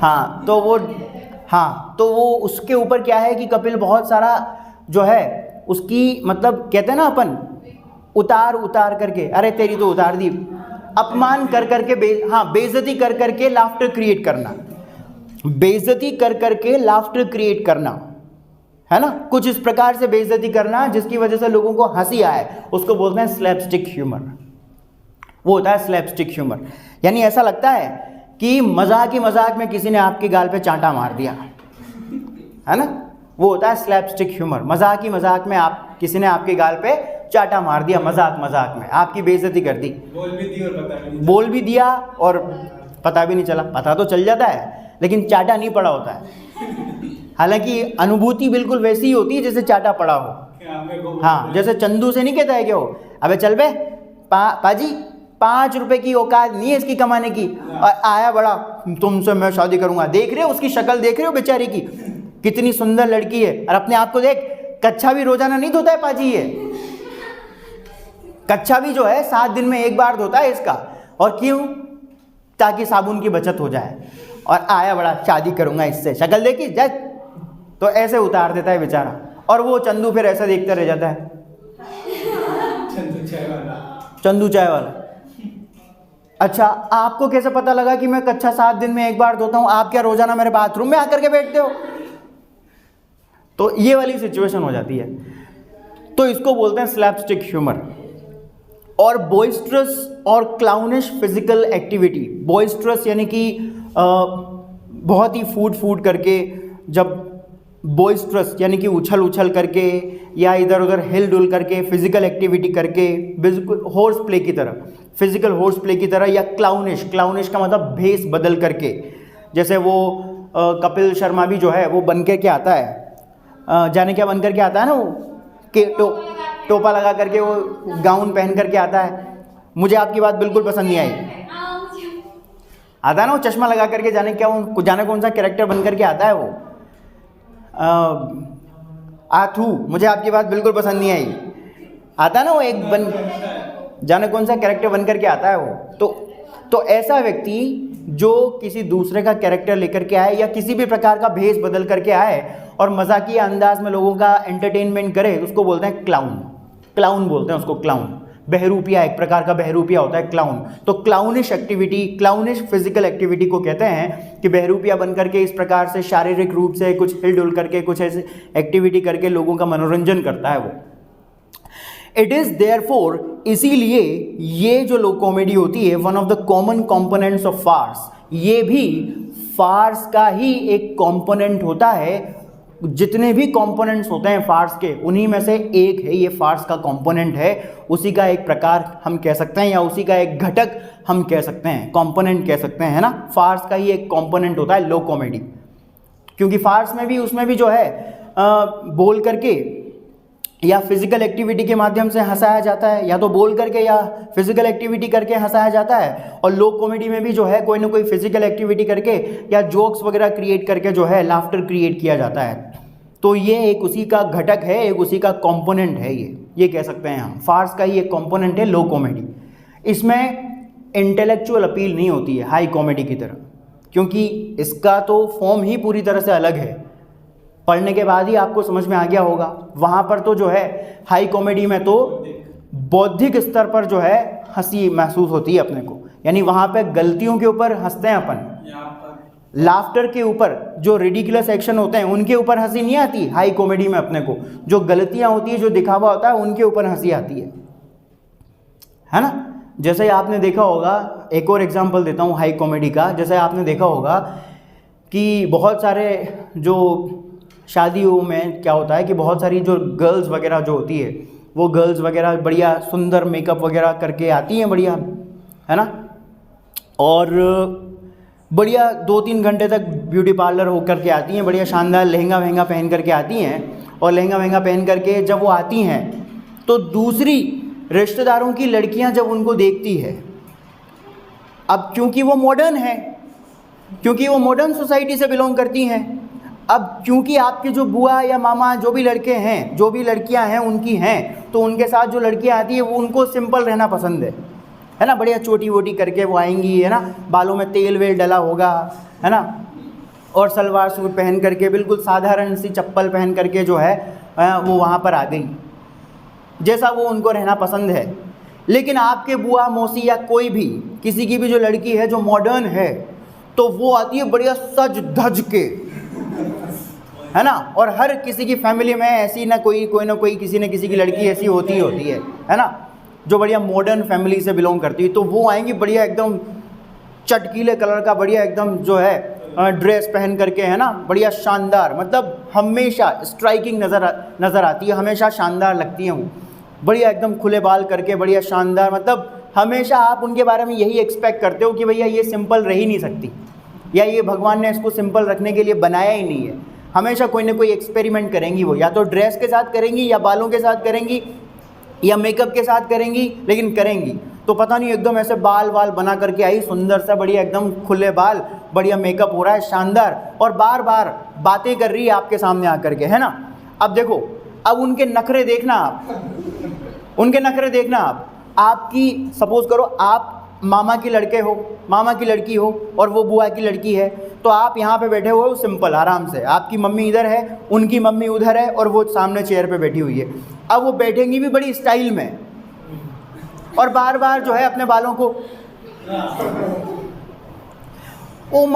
हाँ, तो वो उसके ऊपर क्या है कि कपिल बहुत सारा जो है उसकी, मतलब कहते हैं ना अपन, उतार करके, अरे तेरी तो उतार दी, अपमान कर करके, बेइज्जती कर करके लाफ्टर क्रिएट करना, बेइज्जती कर करके लाफ्टर क्रिएट करना, है ना? कुछ इस प्रकार से बेइज्जती करना जिसकी वजह से लोगों को हंसी आए, उसको बोलते हैं स्लैपस्टिक ह्यूमर। वो होता है स्लैपस्टिक ह्यूमर, यानी ऐसा लगता है कि मजाक ही मजाक में किसी ने आपके गाल पे चांटा मार दिया, है ना? वो होता है स्लैपस्टिक ह्यूमर। मजाक ही मजाक में आप किसी ने आपके गाल पे चाटा मार दिया, मजाक मजाक में आपकी बेइज्जती कर दी, बोल भी दिया और पता भी नहीं चला। पता तो चल जाता है लेकिन चाटा नहीं पड़ा होता है। हालांकि अनुभूति बिल्कुल वैसी ही होती है जैसे चाटा पड़ा हो। हाँ, जैसे चंदू से नहीं कहता है कि वो अबे चल बे पाजी 5 रुपए की औकात नहीं है इसकी कमाने की, और आया बड़ा तुमसे मैं शादी करूंगा। देख रहे हो उसकी शक्ल, देख रहे हो बेचारी की, कितनी सुंदर लड़की है, और अपने आप को देख, कच्छा भी रोजाना नहीं धोता है पाजी ये, कच्छा भी जो है 7 दिन में 1 बार धोता है इसका। और क्यों? ताकि साबुन की बचत हो जाए। और आया बड़ा शादी करूंगा इससे, शक्ल देखी जा, तो ऐसे उतार देता है बेचारा। और वो चंदू फिर ऐसा देखता रह जाता है, चंदू चाय वाला। अच्छा, आपको कैसे पता लगा कि मैं कच्छा 7 दिन में 1 बार धोता हूं? आप क्या रोजाना मेरे बाथरूम में आकर के बैठते हो? तो ये वाली सिचुएशन हो जाती है। तो इसको बोलते हैं स्लैपस्टिक ह्यूमर। और बॉइस्ट्रस और क्लाउनिश फिजिकल एक्टिविटी। बॉइस्ट्रस यानी कि बहुत ही फूट करके, जब बॉइस्ट्रस यानी कि उछल उछल करके या इधर उधर हिल डुल करके, फिजिकल एक्टिविटी करके, बिल्कुल हॉर्स प्ले की तरह, फिजिकल हॉर्स प्ले की तरह। या क्लाउनिश, क्लाउनिश का मतलब भेस बदल करके, जैसे वो कपिल शर्मा भी जो है वो बन के क्या आता है, जाने क्या बन करके आता है ना, वो के टोपा लगा करके, वो गाउन पहन करके आता है। मुझे आपकी बात बिल्कुल पसंद नहीं आई। आता है ना वो चश्मा लगा करके, जाने कौन सा कैरेक्टर बन करके आता है वो, आथू। मुझे आपकी बात बिल्कुल पसंद नहीं आई। आता है ना वो एक जाने कौन सा कैरेक्टर बन करके आता है वो। तो ऐसा व्यक्ति जो किसी दूसरे का कैरेक्टर लेकर के आए या किसी भी प्रकार का भेष बदल करके आए और मजाकिया अंदाज में लोगों का एंटरटेनमेंट करे, उसको बोलते हैं क्लाउन। क्लाउन बोलते हैं उसको, क्लाउन। बहरूपिया, एक प्रकार का बहरूपिया होता है क्लाउन। तो क्लाउनिश एक्टिविटी, क्लाउनिश फिजिकल एक्टिविटी को कहते हैं कि बहरूपिया बन करके इस प्रकार से शारीरिक रूप से कुछ हिलडुल करके, कुछ ऐसी एक्टिविटी करके लोगों का मनोरंजन करता है वो। इट इज देयरफॉर, इसीलिए ये जो लो कॉमेडी होती है, one of the common components of farce, ये भी फार्स का ही एक कॉम्पोनेंट होता है। जितने भी कंपोनेंट्स होते हैं फार्स के, उन्हीं में से एक है ये फार्स का कंपोनेंट है। उसी का एक प्रकार हम कह सकते हैं, या उसी का एक घटक हम कह सकते हैं, कंपोनेंट कह सकते हैं ना। फार्स का ही एक कंपोनेंट होता है लो कॉमेडी, क्योंकि फार्स में भी, उसमें भी जो है बोल करके या फिजिकल एक्टिविटी के माध्यम से हंसाया जाता है, या तो बोल करके या फिजिकल एक्टिविटी करके हंसाया जाता है। और लो कॉमेडी में भी जो है कोई ना कोई फिजिकल एक्टिविटी करके या जोक्स वगैरह क्रिएट करके जो है लाफ्टर क्रिएट किया जाता है। तो ये एक उसी का घटक है, एक उसी का कंपोनेंट है, ये कह सकते हैं हम। फार्स का ही एक कंपोनेंट है लो कॉमेडी। इसमें इंटेलेक्चुअल अपील नहीं होती है हाई कॉमेडी की तरह, क्योंकि इसका तो फॉर्म ही पूरी तरह से अलग है। पढ़ने के बाद ही आपको समझ में आ गया होगा। वहाँ पर तो जो है हाई कॉमेडी में तो बौद्धिक स्तर पर जो है हंसी महसूस होती है अपने को, यानी वहाँ पे गलतियों के ऊपर हंसते हैं अपन, लाफ्टर के ऊपर, जो रिडिकुलस एक्शन होते हैं उनके ऊपर हंसी नहीं आती हाई कॉमेडी में अपने को। जो गलतियाँ होती है, जो दिखावा होता है, उनके ऊपर हंसी आती है ना। जैसे आपने देखा होगा, एक और एग्जाम्पल देता हूँ हाई कॉमेडी का। जैसे आपने देखा होगा कि बहुत सारे जो शादियों में क्या होता है कि बहुत सारी जो गर्ल्स वगैरह जो होती है, वो गर्ल्स वगैरह बढ़िया सुंदर मेकअप वगैरह करके आती हैं, बढ़िया, है ना। और बढ़िया 2-3 घंटे तक ब्यूटी पार्लर होकर के आती हैं, बढ़िया शानदार लहंगा वहंगा पहन करके आती हैं। और लहंगा वहंगा पहन करके जब वो आती हैं तो दूसरी रिश्तेदारों की लड़कियां जब उनको देखती है, अब क्योंकि वो मॉडर्न है, क्योंकि वो मॉडर्न सोसाइटी से बिलोंग करती हैं, अब क्योंकि आपके जो बुआ या मामा जो भी लड़के हैं, जो भी लड़कियां हैं उनकी हैं, तो उनके साथ जो लड़कियां आती है वो उनको सिंपल रहना पसंद है ना। बढ़िया चोटी वोटी करके वो आएंगी, है ना, बालों में तेल वेल डला होगा, है ना, और सलवार सूट पहन करके बिल्कुल साधारण सी चप्पल पहन करके जो है वो वहाँ पर आ गई, जैसा वो उनको रहना पसंद है। लेकिन आपके बुआ मौसी या कोई भी, किसी की भी जो लड़की है जो मॉडर्न है, तो वो आती है बढ़िया सज धज के, है ना। और हर किसी की फैमिली में ऐसी ना कोई ना कोई किसी न किसी की लड़की ऐसी होती है ना, जो बढ़िया मॉडर्न फैमिली से बिलोंग करती है। तो वो आएंगी बढ़िया एकदम चटकीले कलर का, बढ़िया एकदम जो है ड्रेस पहन करके, है ना, बढ़िया शानदार, मतलब हमेशा स्ट्राइकिंग नज़र आती है, हमेशा शानदार लगती हैं वो, बढ़िया एकदम खुले बाल करके, बढ़िया शानदार, मतलब हमेशा आप उनके बारे में यही एक्सपेक्ट करते हो कि भैया ये सिंपल रह ही नहीं सकती, या ये भगवान ने इसको सिंपल रखने के लिए बनाया ही नहीं है। हमेशा कोई ना कोई एक्सपेरिमेंट करेंगी वो, या तो ड्रेस के साथ करेंगी, या बालों के साथ करेंगी, या मेकअप के साथ करेंगी, लेकिन करेंगी तो पता नहीं एकदम ऐसे बाल बना करके आई, सुंदर सा, बढ़िया एकदम खुले बाल, बढ़िया मेकअप हो रहा है शानदार, और बार बार बातें कर रही है आपके सामने आकर के, है ना। अब देखो, अब उनके नखरे देखना आप, उनके नखरे देखना आप। आपकी सपोज करो आप मामा की लड़के हो, मामा की लड़की हो, और वो बुआ की लड़की है, तो आप यहाँ पे बैठे हुए हो सिंपल आराम से, आपकी मम्मी इधर है, उनकी मम्मी उधर है, और वो सामने चेयर पे बैठी हुई है। अब वो बैठेंगी भी बड़ी स्टाइल में, और बार बार जो है अपने बालों को, वो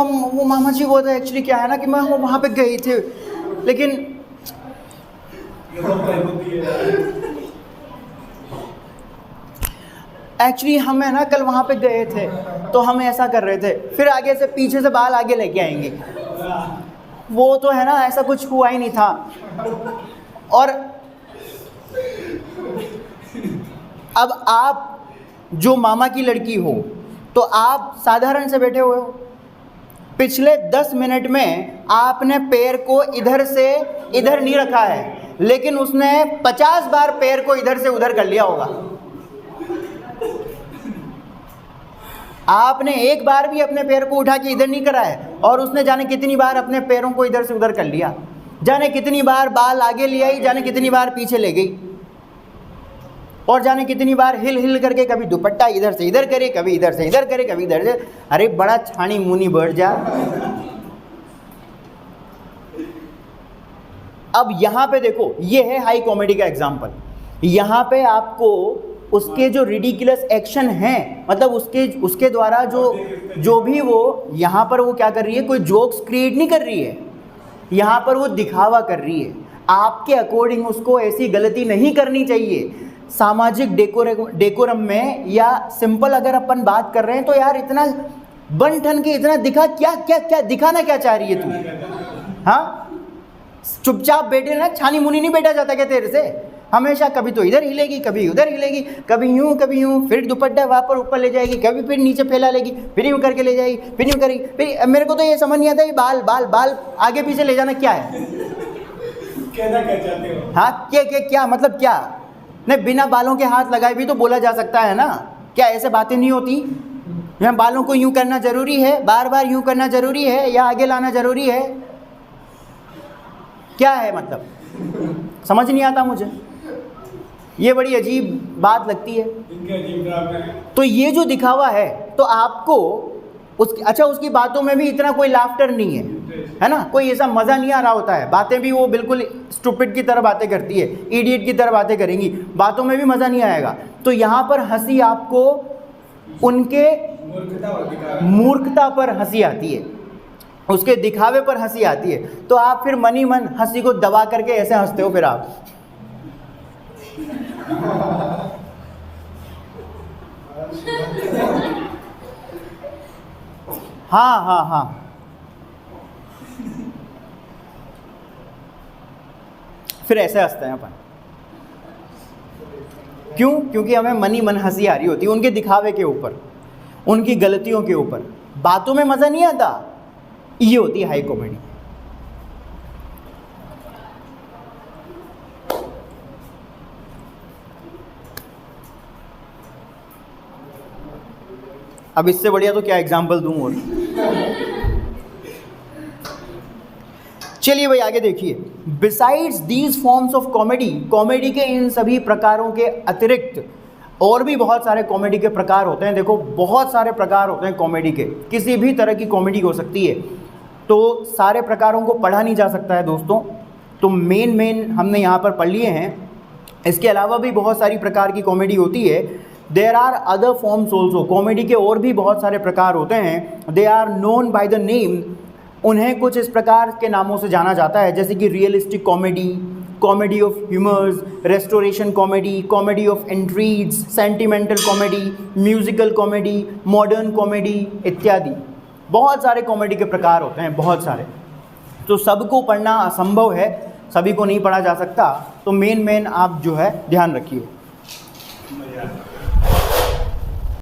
मामा जी, वो तो एक्चुअली क्या है ना कि मैं वहाँ पे गई थे, लेकिन एक्चुअली हम है ना कल वहाँ पे गए थे, तो हम ऐसा कर रहे थे, फिर आगे से पीछे से बाल आगे लेके आएंगे, वो तो है ना ऐसा कुछ हुआ ही नहीं था। और अब आप जो मामा की लड़की हो, तो आप साधारण से बैठे हुए हो, पिछले 10 मिनट में आपने पैर को इधर से इधर नहीं रखा है, लेकिन उसने 50 बार पैर को इधर से उधर कर लिया होगा। आपने एक बार भी अपने पैर को उठा के इधर नहीं करा है, और उसने जाने कितनी बार अपने पैरों को इधर से उधर कर लिया, जाने कितनी बार बाल आगे ले आई, जाने कितनी बार पीछे ले गई, और जाने कितनी बार हिल हिल करके कभी दुपट्टा इधर से इधर करे, कभी इधर से इधर करे, कभी इधर से। अरे बड़ा छानी मुनी बढ़ जा। अब यहाँ पे देखो, ये है हाई कॉमेडी का एग्जाम्पल। यहाँ पे आपको उसके जो रिडिकुलस एक्शन हैं, मतलब उसके द्वारा जो भी वो यहाँ पर वो क्या कर रही है, कोई जोक्स क्रिएट नहीं कर रही है, यहाँ पर वो दिखावा कर रही है। आपके अकॉर्डिंग उसको ऐसी गलती नहीं करनी चाहिए। सामाजिक डेकोरम में या सिंपल अगर अपन बात कर रहे हैं, तो यार इतना बन ठन के इतना दिखा, क्या दिखाना क्या चाह रही है तू? हाँ, चुपचाप बैठे ना, छानी मुनी नहीं बैठा जाता क्या तेरे से? हमेशा कभी तो इधर हिलेगी, कभी उधर हिलेगी, कभी यूं, फिर दुपट्टा वहाँ पर ऊपर ले जाएगी, कभी फिर नीचे फैला लेगी, फिर यूं करके ले जाएगी, फिर यूं करेगी। फिर मेरे को तो ये समझ नहीं आता ये बाल आगे पीछे ले जाना क्या है? कहना क्या चाहते हो? हाँ, क्या मतलब क्या? नहीं, बिना बालों के हाथ लगाए भी तो बोला जा सकता है ना, क्या ऐसे बातें नहीं होती? यहाँ बालों को यूं करना जरूरी है, बार बार यूं करना जरूरी है, या आगे लाना जरूरी है? क्या है मतलब? समझ नहीं आता मुझे, ये बड़ी अजीब बात लगती है। तो ये जो दिखावा है, तो आपको उसकी बातों में भी इतना कोई लाफ्टर नहीं है ना, कोई ऐसा मज़ा नहीं आ रहा होता है। बातें भी वो बिल्कुल स्टूपिड की तरह बातें करती है, इडियट की तरह बातें करेंगी, बातों में भी मज़ा नहीं आएगा। तो यहाँ पर हंसी आपको उनके मूर्खता पर हंसी आती है, उसके दिखावे पर हंसी आती है, तो आप फिर मन ही मन हंसी को दबा करके ऐसे हंसते हो फिर आप। हाँ, फिर ऐसे हंसते हैं अपन। क्यों? क्योंकि हमें मन ही मन हंसी आ रही होती है उनके दिखावे के ऊपर, उनकी गलतियों के ऊपर। बातों में मज़ा नहीं आता, ये होती है हाई कॉमेडी। अब इससे बढ़िया तो क्या एग्जाम्पल दूं और। चलिए भाई आगे देखिए। Besides these forms of comedy, comedy के इन सभी प्रकारों के अतिरिक्त और भी बहुत सारे कॉमेडी के प्रकार होते हैं। देखो बहुत सारे प्रकार होते हैं कॉमेडी के, किसी भी तरह की कॉमेडी हो सकती है, तो सारे प्रकारों को पढ़ा नहीं जा सकता है दोस्तों। तो मेन हमने यहाँ पर पढ़ लिए हैं। इसके अलावा भी बहुत सारी प्रकार की कॉमेडी होती है। There are other forms also, comedy के और भी बहुत सारे प्रकार होते हैं। They are known by the name, उन्हें कुछ इस प्रकार के नामों से जाना जाता है, जैसे कि realistic comedy, comedy of humours, restoration comedy, comedy of entries, sentimental comedy, musical comedy, modern comedy इत्यादि। बहुत सारे कॉमेडी के प्रकार होते हैं, बहुत सारे, तो सबको पढ़ना असंभव है, सभी को नहीं पढ़ा जा सकता, तो मेन आप जो है ध्यान रखिए। मजा